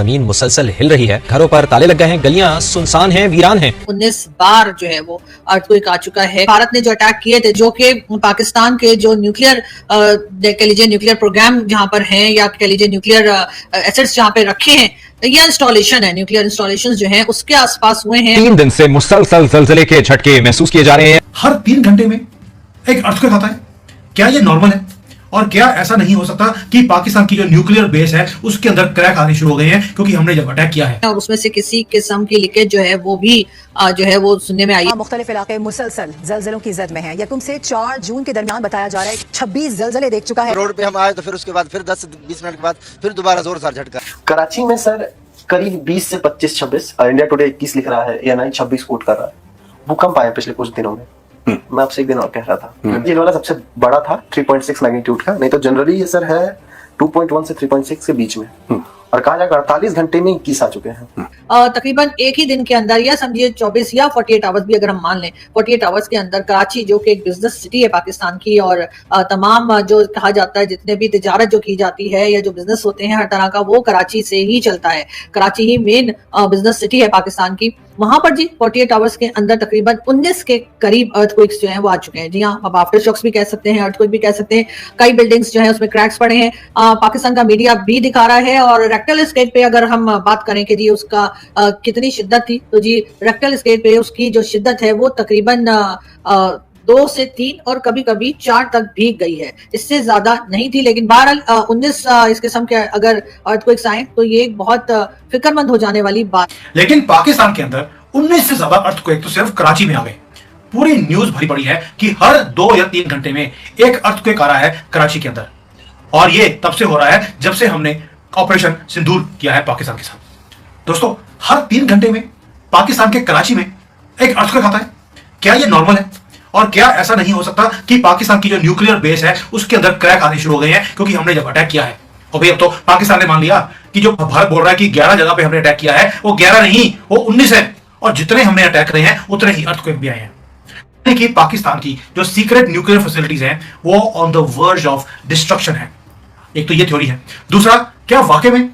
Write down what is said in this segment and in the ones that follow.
जमीन मुसलसल हिल रही है, घरों पर ताले लग गए हैं, गलियां सुनसान हैं, वीरान हैं। 19 बार जो है वो अर्थक्वेक आ चुका है। भारत ने जो अटैक किए थे, जो कि पाकिस्तान के जो न्यूक्लियर कह लीजिए न्यूक्लियर प्रोग्राम जहां पर हैं, या कह लीजिए न्यूक्लियर एसेट्स जहां पे रखे हैं, या इंस्टॉलेशन है, न्यूक्लियर इंस्टॉलेशन जो है उसके आसपास हुए हैं। 3 दिन से मुसलसल जलजले के झटके महसूस किए जा रहे हैं। हर 3 घंटे में एक अर्थक्वेक आता है। क्या ये नॉर्मल है? और क्या ऐसा नहीं हो सकता कि पाकिस्तान की जो न्यूक्लियर बेस है उसके अंदर क्रैक आने शुरू हो गए हैं क्योंकि हमने जब अटैक किया है? और उसमें से किसी किस्म की लीकेज जो है वो भी जो है वो सुनने में आई है। मुख्तलिफ इलाके मुसलसल जलजलों की जद में है। यकम से 4 जून के दरमियान बताया जा रहा है 26 जलजले देख चुका है। रोड पे हम आए तो फिर उसके बाद फिर 10-20 मिनट के बाद फिर दोबारा जोरदार झटका। कराची में सर करीब 20 से 25-26, इंडिया टुडे 21 लिख रहा है, ENI 26 कोट कर रहा है। भूकंप आए पिछले कुछ दिनों में। मैं आपसे एक दिन और कह रहा था, ये वाला सबसे बड़ा था 3.6 मैग्नीट्यूड का, नहीं तो जनरली ये सर है 2.1 से 3.6 के बीच में। और कहा जाएगा 48 घंटे में 21 आ चुके हैं। तकरीबन एक ही दिन के अंदर, या समझिए 24 या 48 आवर्स भी अगर हम मान लें, 48 आवर्स के अंदर कराची जो कि एक बिजनेस सिटी है पाकिस्तान की, और तमाम जो कहा जाता है जितने भी तिजारत जो की जाती है या जो बिजनेस होते हैं हर तरह का, वो कराची से ही चलता है। कराची ही मेन बिजनेस सिटी है पाकिस्तान की। वहां पर जी 48 आवर्स के अंदर तकरीबन 19 के करीब अर्थक्वेक्स जो हैं वो आ चुके हैं। जी हाँ, अब आफ्टर शॉक्स भी कह सकते हैं, अर्थक्वेक भी कह सकते हैं। कई बिल्डिंग्स जो है उसमें क्रैक्स पड़े हैं। पाकिस्तान का मीडिया भी दिखा रहा है। और रेक्टल स्केल पे अगर हम बात करें कि जी उसका कितनी शिद्दत थी, तो जी रेक्टल स्केल पे उसकी जो शिद्दत है वो तकरीबन 2 से 3 और कभी कभी 4 तक भी गई है। इससे ज्यादा नहीं थी। लेकिन बहरहाल 19 इस किस्म के अगर अर्थक्वेक्स आए तो ये एक बहुत फिक्रमंद हो जाने वाली बात। लेकिन पाकिस्तान के अंदर 19 से ज्यादा अर्थक्वेक तो सिर्फ कराची में आ गए। पूरी न्यूज भरी पड़ी है कि हर 2 या 3 घंटे में एक अर्थक्वेक आ रहा है कराची के अंदर। और ये तब से हो रहा है जब से हमने ऑपरेशन सिंदूर किया है पाकिस्तान के साथ। दोस्तों, हर 3 घंटे में पाकिस्तान के कराची में एक अर्थक्वेक आता है। क्या ये नॉर्मल है? और क्या ऐसा नहीं हो सकता कि पाकिस्तान की जो न्यूक्लियर बेस है उसके अंदर क्रैक आने शुरू हो गए हैं क्योंकि हमने जब अटैक किया है? और भाई अब तो पाकिस्तान ने मान लिया कि जो भारत बोल रहा है कि 11 जगह पे हमने अटैक किया है, वो 11 नहीं, वो 19 है। और जितने हमने अटैक करे हैं उतने ही अर्थक्वेक भी आए हैं। कि पाकिस्तान की जो सीक्रेट न्यूक्लियर फैसिलिटीज हैं वो on the verge of destruction है। एक तो ये थ्योरी है। दूसरा, क्या वाकई में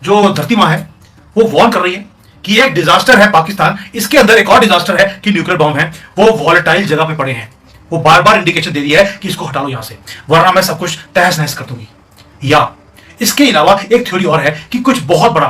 जो धरती मां है वो वार्न कर रही है कि एक डिजास्टर है पाकिस्तान, इसके अंदर एक और डिजास्टर है कि न्यूक्लियर बॉम्ब है, वो वॉलेटाइल जगह पे पड़े हैं। वो बार बार इंडिकेशन दे दिया है कि इसको हटा लो यहां से, वरना मैं सब कुछ तहस नहस कर दूंगी। या इसके अलावा एक थ्योरी और है कि कुछ बहुत बड़ा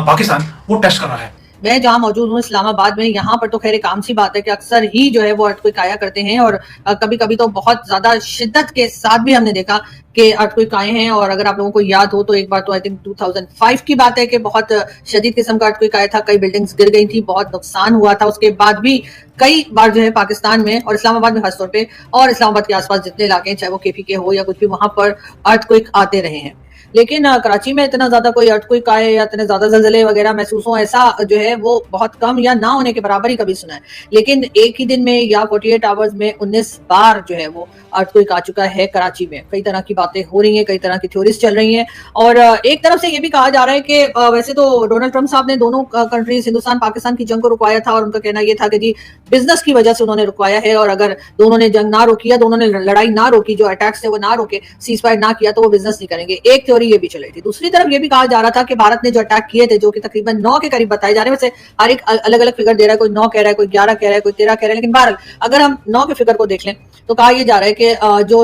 पाकिस्तान वो टेस्ट कर रहा है। मैं जहां मौजूद हूँ इस्लामाबाद में, यहाँ पर तो खैर काम सी बात है कि अक्सर ही जो है वो अर्थक्वेक आया करते हैं। और कभी कभी तो बहुत ज्यादा शिद्दत के साथ भी हमने देखा कि अर्थक्वेक आए हैं। और अगर आप लोगों को याद हो तो एक बार तो आई थिंक 2005 की बात है कि बहुत शदीद किस्म का अर्थक्वेक आया था, कई बिल्डिंग्स गिर गई थी, बहुत नुकसान हुआ था। उसके बाद भी कई बार जो है पाकिस्तान में और इस्लामाबाद में खासतौर पे, और इस्लामाबाद के आसपास जितने इलाके हैं, चाहे वो KPK हो या कुछ भी, वहां पर अर्थक्वेक आते रहे हैं। लेकिन कराची में इतना ज्यादा कोई अर्थक्वेक आए या इतने ज्यादा जलजले वगैरह महसूस हो, ऐसा जो है वो बहुत कम या ना होने के बराबर ही कभी सुना है। लेकिन एक ही दिन में या 48 आवर्स में 19 बार जो है वो अर्थक्वेक आ चुका है कराची में। कई तरह की बातें हो रही हैं, कई तरह की थ्योरीज चल रही हैं। और एक तरफ से ये भी कहा जा रहा है कि वैसे तो डोनाल्ड ट्रंप साहब ने दोनों कंट्रीज, हिंदुस्तान पाकिस्तान की जंग को रुकवाया था। और उनका कहना यह था कि जी बिजनेस की वजह से उन्होंने रुकवाया है, और अगर दोनों ने जंग ना रोकी या दोनों ने लड़ाई ना रोकी, जो अटैक्स थे वो ना रोके, सीजफायर ना किया, तो वो बिजनेस नहीं करेंगे। एक थ्योरी ये भी चल रही थी। दूसरी तरफ ये भी कहा जा रहा था कि भारत ने जो अटैक किए थे, जो कि तकरीबन 9 के करीब बताए जा रहे हैं, वैसे हर एक अलग अलग फिगर दे रहा है, कोई 9 कह रहा है, कोई 11 कह रहा है, कोई 13 कह रहा है। लेकिन बहरहाल अगर हम 9 के फिगर को देख लें तो कहा यह जा रहा है कि जो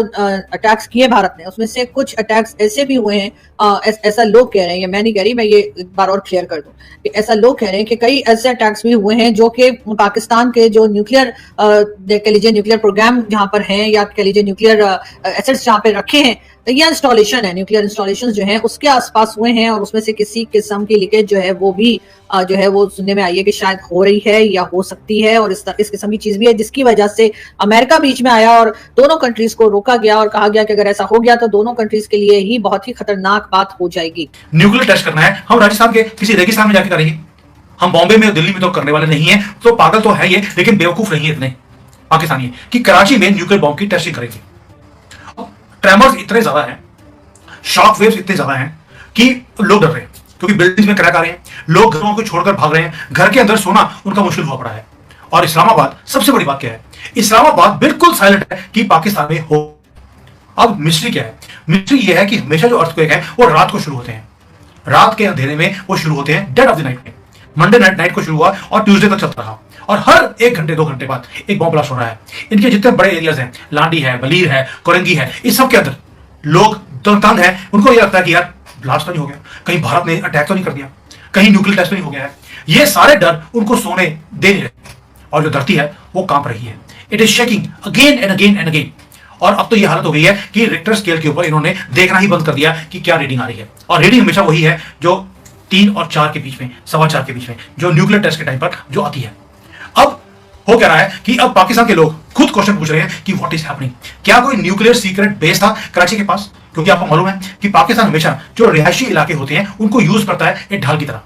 अटैक्स किए भारत ने, उसमें से कुछ अटैक्स ऐसे भी हुए हैं, ऐसा लोग कह रहे हैं, ये मैं नहीं कह रही, मैं ये एक बार और क्लियर कर दूं कि ऐसा लोग कह रहे हैं कि कई ऐसे अटैक्स भी हुए हैं जो कि पाकिस्तान के जो न्यूक्लियर कह लीजिए न्यूक्लियर प्रोग्राम जहां पर हैं, या कह लीजिए न्यूक्लियर एसेट्स जहां पे रखे हैं, या इंस्टॉलेशन है, न्यूक्लियर इंस्टॉलेशन जो है उसके आसपास हुए हैं। और उसमें से किसी किस्म की लीकेज जो है वो भी जो है वो सुनने में आई है कि शायद हो रही है या हो सकती है। और इस किस्म की चीज भी है जिसकी वजह से अमेरिका बीच में आया और दोनों कंट्रीज को रोका गया और कहा गया कि अगर ऐसा हो गया तो दोनों कंट्रीज के लिए ही बहुत ही खतरनाक बात हो जाएगी। न्यूक्लियर टेस्ट करना है, हम राजस्थान के किसी रेगिस्तान में जाके करेंगे? हम बॉम्बे में, दिल्ली में तो करने वाले नहीं है। तो पागल तो है ये, लेकिन बेवकूफ नहीं है इतने पाकिस्तानी कि कराची में न्यूक्लियर बॉम्ब की टेस्टिंग करेंगे। ट्रेमर्स इतने ज्यादा हैं, शॉक वेव्स इतने ज्यादा हैं कि लोग डर रहे हैं, क्योंकि बिल्डिंग्स में क्रैक आ रहे हैं, लोग घरों को छोड़कर भाग रहे हैं, घर के अंदर सोना उनका मुश्किल हुआ पड़ा है। और इस्लामाबाद, सबसे बड़ी बात क्या है, इस्लामाबाद बिल्कुल साइलेंट है कि पाकिस्तान में हो। अब मिस्ट्री क्या है? मिस्ट्री यह है कि हमेशा जो अर्थक्वेक है वो रात को शुरू होते हैं। रात के अंधेरे में वो शुरू होते हैं, डेड ऑफ द नाइट में। मंडे नाइट को शुरू हुआ और ट्यूसडे तक चलता रहा, और हर 1 घंटे 2 घंटे बाद एक बॉम्ब ब्लास्ट हो रहा है। इनके जितने बड़े एरियाज हैं, लांडी है, बलीर है, कोरंगी है, इस सब के अंदर लोग तंग है। उनको ये लगता है कि यार ब्लास्ट तो नहीं हो गया, कहीं भारत ने अटैक तो नहीं कर दिया, कहीं न्यूक्लियर टेस्ट तो नहीं हो गया है। ये सारे डर उनको सोने दे नहीं रहे, और जो धरती है वो कांप रही है। It is shaking again and again and again. और अब तो ये हालत हो गई है कि रिक्टर स्केल के ऊपर इन्होंने देखना ही बंद कर दिया कि क्या रीडिंग आ रही है, और रीडिंग हमेशा वही है जो 3 और 4 के बीच में, 4.25 के बीच में, जो न्यूक्लियर टेस्ट के टाइम पर जो आती है। अब हो क्या रहा है कि अब पाकिस्तान के लोग खुद क्वेश्चन पूछ रहे हैं कि व्हाट इज हैपनिंग। क्या कोई न्यूक्लियर सीक्रेट बेस था कराची के पास? क्योंकि आपको मालूम है कि पाकिस्तान हमेशा जो रिहायशी इलाके होते हैं उनको यूज करता है एक ढाल की तरह।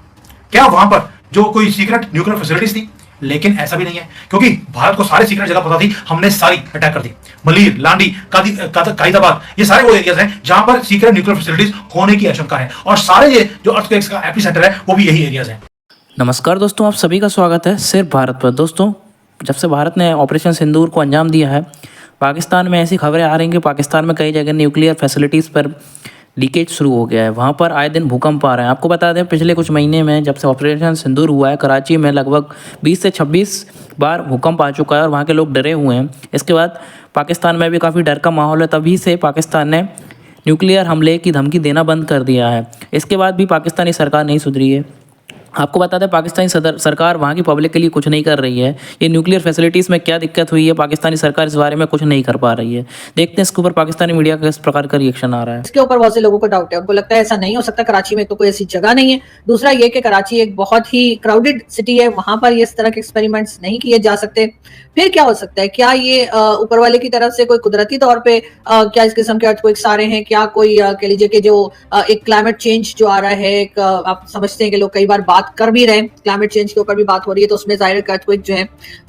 क्या वहां पर जो कोई सीक्रेट न्यूक्लियर फैसिलिटीज थी? लेकिन ऐसा भी नहीं है, क्योंकि भारत को सारी सीक्रेट जगह पता थी, हमने सारी अटैक कर दी। मलीर, लांडी, कायदाबाद, ये सारे वो एरियाज हैं जहां पर सीक्रेट न्यूक्लियर फैसिलिटीज होने की आशंका है, और सारे ये जो अर्थक्वेक्स का एपिसेंटर है वो भी यही एरियाज हैं। नमस्कार दोस्तों, आप सभी का स्वागत है सिर्फ भारत पर। दोस्तों, जब से भारत ने ऑपरेशन सिंदूर को अंजाम दिया है, पाकिस्तान में ऐसी खबरें आ रही हैं कि पाकिस्तान में कई जगह न्यूक्लियर फैसिलिटीज़ पर लीकेज शुरू हो गया है। वहाँ पर आए दिन भूकंप आ रहे हैं। आपको बता दें, पिछले कुछ महीने में जब से ऑपरेशन सिंदूर हुआ है, कराची में लगभग 20 से 26 बार भूकंप आ चुका है, और वहाँ के लोग डरे हुए हैं। इसके बाद पाकिस्तान में भी काफ़ी डर का माहौल है। तभी से पाकिस्तान ने न्यूक्लियर हमले की धमकी देना बंद कर दिया है। इसके बाद भी पाकिस्तानी सरकार नहीं सुधरी है। आपको बता दें, पाकिस्तानी सरकार वहाँ की पब्लिक के लिए कुछ नहीं कर रही है। ये न्यूक्लियर फैसिलिटीज़ में क्या दिक्कत हुई है, पाकिस्तानी सरकार इस बारे में कुछ नहीं कर पा रही है। देखते हैं इसके ऊपर पाकिस्तानी मीडिया का किस प्रकार का रिएक्शन आ रहा है। इसके ऊपर बहुत से लोगों को डाउट है, उनको लगता है ऐसा नहीं हो सकता, कराची में तो कोई ऐसी जगह नहीं है। दूसरा ये कि कराची एक बहुत ही क्राउडेड सिटी है, वहां पर इस तरह के एक्सपेरिमेंट्स नहीं किए जा सकते। फिर क्या हो सकता है? क्या ये ऊपर वाले की तरफ से कोई कुदरती तौर पे क्या इस किस्म के अर्थक्वेक्स आ रहे हैं? क्या कोई कह लीजिए कि जो एक क्लाइमेट चेंज जो आ रहा है, एक आप समझते हैं कि लोग कई बार बात कर भी रहे हैं, क्लाइमेट चेंज के ऊपर भी बात हो रही है, तो उसमें जाहिर अर्थक्वेक जो है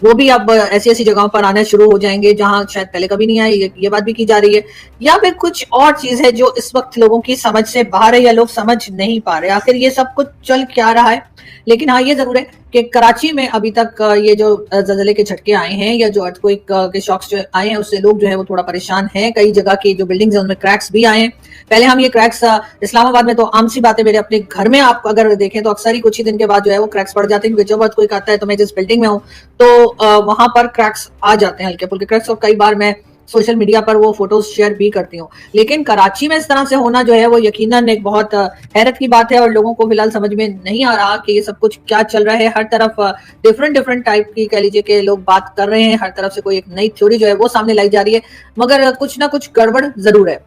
वो भी अब ऐसी ऐसी जगहों पर आना शुरू हो जाएंगे जहां शायद पहले कभी नहीं आए, ये बात भी की जा रही है। या फिर कुछ और चीज है जो इस वक्त लोगों की समझ से बाहर है, या लोग समझ नहीं पा रहे आखिर ये सब कुछ चल क्या रहा है। लेकिन हाँ, ये जरूर है कि कराची में अभी तक ये जो ज़लज़ले के झटके आए हैं या जो अर्थक्वेक के शॉक्स जो आए हैं, उससे लोग जो है वो थोड़ा परेशान हैं। कई जगह की जो बिल्डिंग्स हैं उनमें क्रैक्स भी आए हैं। पहले हम ये क्रैक्स इस्लामाबाद में तो आम सी बात है, मेरे अपने घर में आप अगर देखें तो अक्सर ही कुछ ही दिन के बाद जो है वो क्रैक्स पड़ जाते हैं, क्योंकि जब अर्थक्वेक आता है तो मैं जिस बिल्डिंग में हूँ तो वहां पर क्रैक्स आ जाते हैं, हल्के फुल्के क्रैक्स, और कई बार मैं सोशल मीडिया पर वो फोटोज शेयर भी करती हूँ। लेकिन कराची में इस तरह से होना जो है वो यकीनन एक बहुत हैरत की बात है, और लोगों को फिलहाल समझ में नहीं आ रहा कि ये सब कुछ क्या चल रहा है। हर तरफ डिफरेंट टाइप की कह लीजिए कि लोग बात कर रहे हैं, हर तरफ से कोई एक नई थ्योरी जो है वो सामने लाई जा रही है, मगर कुछ ना कुछ गड़बड़ जरूर है।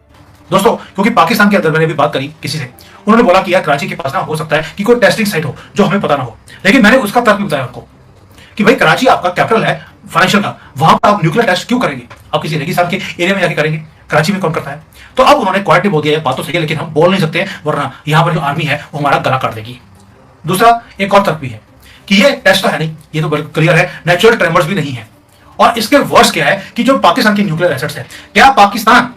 दोस्तों, क्योंकि पाकिस्तान के अंदर मैंने भी बात करी किसी से, उन्होंने बोला कि यार कराची के पास ना हो सकता है कि कोई टेस्टिंग साइट हो जो हमें पता ना हो। लेकिन मैंने उसका तर्क भी बताया आपको कि भाई कराची आपका कैपिटल है फाइनेंशियल का, वहां पर आप न्यूक्लियर टेस्ट क्यों करेंगे? आप किसी रेगिस्तान के एरिया में जाके करेंगे, कराची में कौन करता है? तो अब उन्होंने क्वालिटी बोल दिया, बात तो सही है, लेकिन हम बोल नहीं सकते वरना यहाँ पर जो आर्मी है वो हमारा गला काट देगी। दूसरा एक और तर्क भी है कि ये टेस्ट तो है नहीं, ये तो बिल्कुल क्लियर है, नेचुरल ट्रेमर्स भी नहीं है। और इसके वर्स क्या है कि जो पाकिस्तान की न्यूक्लियर एसेट्स है, क्या पाकिस्तान,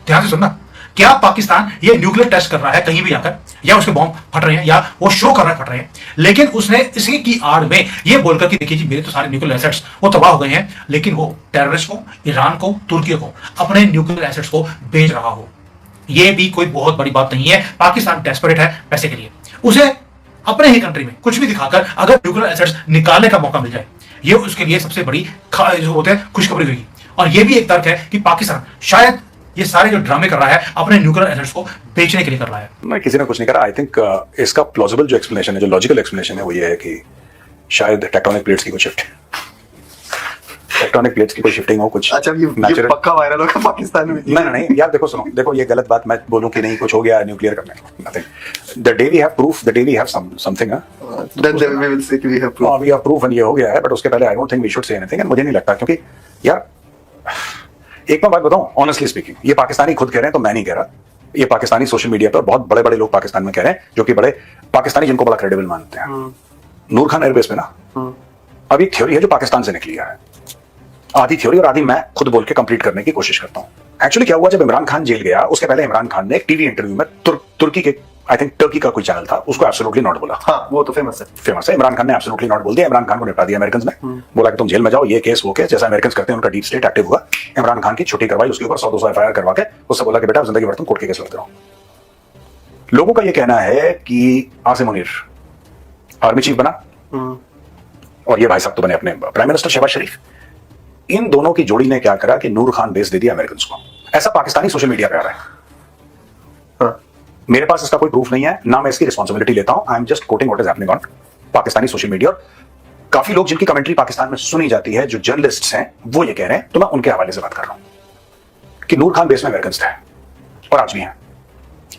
ध्यान से सुनना, क्या पाकिस्तान ये न्यूक्लियर टेस्ट कर रहा है कहीं भी जाकर, या उसके बॉम्ब फट रहे हैं, या वो शो कर रहा है फट रहे हैं, लेकिन उसने इसी की आड़ में ये बोलकर कि देखिए जी मेरे तो सारे न्यूक्लियर एसेट्स वो तबाह हो गए हैं, लेकिन वो टेररिस्ट को, ईरान को, तुर्की को अपने न्यूक्लियर एसेट्स को बेच रहा हो, ये भी कोई बहुत बड़ी बात नहीं है। पाकिस्तान डेस्परेट है पैसे के लिए, उसे अपने ही कंट्री में कुछ भी दिखाकर अगर न्यूक्लियर एसेट्स निकालने का मौका मिल जाए, ये उसके लिए सबसे बड़ी जो होते हैं खुशखबरी होगी। और ये भी एक तर्क है कि पाकिस्तान शायद ये सारे जो ड्रामे कर रहा है अपने न्यूक्लियर एसेट्स को बेचने के लिए कर रहा है। मैं किसी ने कुछ नहीं करा। आई थिंक इसका प्लॉजिबल जो एक्सप्लेनेशन है, जो लॉजिकल एक्सप्लेनेशन है, वो ये है कि शायद टेक्टोनिक प्लेट्स की कोई शिफ्ट, टेक्टोनिक प्लेट्स की कोई शिफ्टिंग हो कुछ। अच्छा, ये पक्का वायरल होगा पाकिस्तान में? नहीं यार, देखो सुनो, देखो ये गलत बात मैं बोलूं कि नहीं कुछ हो गया न्यूक्लियर करने, nothing. The day we have proof, the day we have something, then we will say we have proof. We have proof and ये हो गया है, बट उसके पहले I don't think we should say anything. And मुझे नहीं लगता, क्योंकि यार एक मैं बात बताऊं, ऑनेस्टली स्पीकिंग, ये पाकिस्तानी खुद कह रहे हैं, तो मैं नहीं कह रहा, ये पाकिस्तानी सोशल मीडिया पर बहुत बड़े बड़े लोग पाकिस्तान में कह रहे हैं, जो कि बड़े पाकिस्तानी जिनको बड़ा क्रेडिबल मानते हैं। नूर खान एयरबेस पे ना अब एक थ्योरी है जो पाकिस्तान से निकली है, आधी थ्योरी और आधी मैं खुद बोल के कंप्लीट करने की कोशिश करता हूं। एक्चुअली क्या हुआ, जब इमरान खान जेल गया, उसके पहले इमरान खान ने एक टीवी इंटरव्यू में तुर्की के, आई थिंक टर्की का कोई चैनल था, उसको एब्सोल्युटली नॉट बोला। हाँ, वो तो फेमस है। इमरान खान ने एब्सोल्युटली नॉट बोल दिया, इमरान खान को निपटा दिया अमेरिकन ने, बोला कि तुम जेल में जाओ, ये केस वो केस, जैसा अमेरिकन करते हैं उनका डीप स्टेट एक्टिव हुआ, इमरान खान की छुट्टी करवाई, उसके ऊपर 100-200 FIR करवा के उससे बोला कि बेटा जिंदगी भर तुम कोर्ट के केस लड़ते रहो। लोगों का यह कहना है कि आसिम मुनीर आर्मी चीफ बना और ये भाई साहब तो बने अपने प्राइम मिनिस्टर शहबाज शरीफ। इन दोनों की जोड़ी ने क्या करा कि नूर खान बेच दे दिया अमेरिकन को। ऐसा पाकिस्तानी सोशल मीडिया पे आ रहा है। हाँ। मेरे पास इसका कोई प्रूफ नहीं है, ना मैं इसकी रिस्पॉन्सिबिलिटी लेता हूं। I am just coating what is happening on Pakistani social media. काफी लोग जिनकी कमेंट्री पाकिस्तान में सुनी जाती है, जो जर्नलिस्ट हैं, वो ये कह रहे हैं, तो मैं उनके हवाले से बात कर रहा हूं कि नूर खान बेस में अमेरिकन थे और आज भी हैं,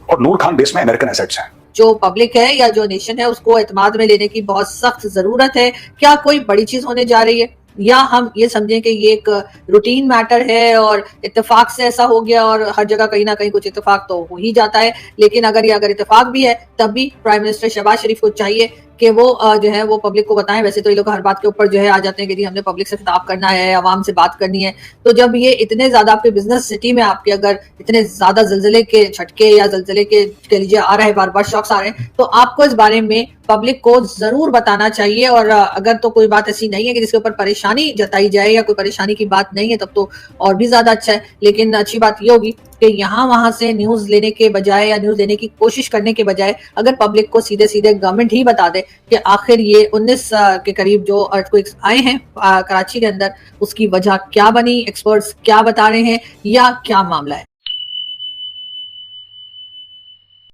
और नूर खान बेस में अमेरिकन एसेट्स हैं। जो पब्लिक है या जो नेशन है उसको एतमाद में लेने की बहुत सख्त जरूरत है। क्या कोई बड़ी चीज होने जा रही है, या हम ये समझें कि ये एक रूटीन मैटर है और इत्तेफाक से ऐसा हो गया, और हर जगह कहीं ना कहीं कुछ इत्तेफाक तो हो ही जाता है। लेकिन अगर इत्तेफाक भी है तब भी प्राइम मिनिस्टर शहबाज शरीफ को चाहिए कि वो जो है वो पब्लिक को बताएं। वैसे तो ये लोग हर बात के ऊपर जो है आ जाते हैं कि जी हमने पब्लिक से खिताब करना है, आवाम से बात करनी है। तो जब ये इतने ज्यादा आपके बिजनेस सिटी में आपके अगर इतने ज्यादा जल्जले के झटके या जल्जले के कह लीजिए आ रहे हैं, बार बार शॉक्स आ रहे हैं, तो आपको इस बारे में पब्लिक को जरूर बताना चाहिए। और अगर तो कोई बात ऐसी नहीं है कि जिसके ऊपर परेशानी जताई जाए या कोई परेशानी की बात नहीं है, तब तो और भी ज्यादा अच्छा है। लेकिन अच्छी बात ये होगी कि यहाँ वहां से न्यूज लेने के बजाय या न्यूज लेने की कोशिश करने के बजाय अगर पब्लिक को सीधे सीधे गवर्नमेंट ही बता दे कि आखिर ये 19 के करीब जो अर्थक्वेक्स आए हैं कराची के अंदर, उसकी वजह क्या बनी, एक्सपर्ट्स क्या बता रहे हैं या क्या मामला है।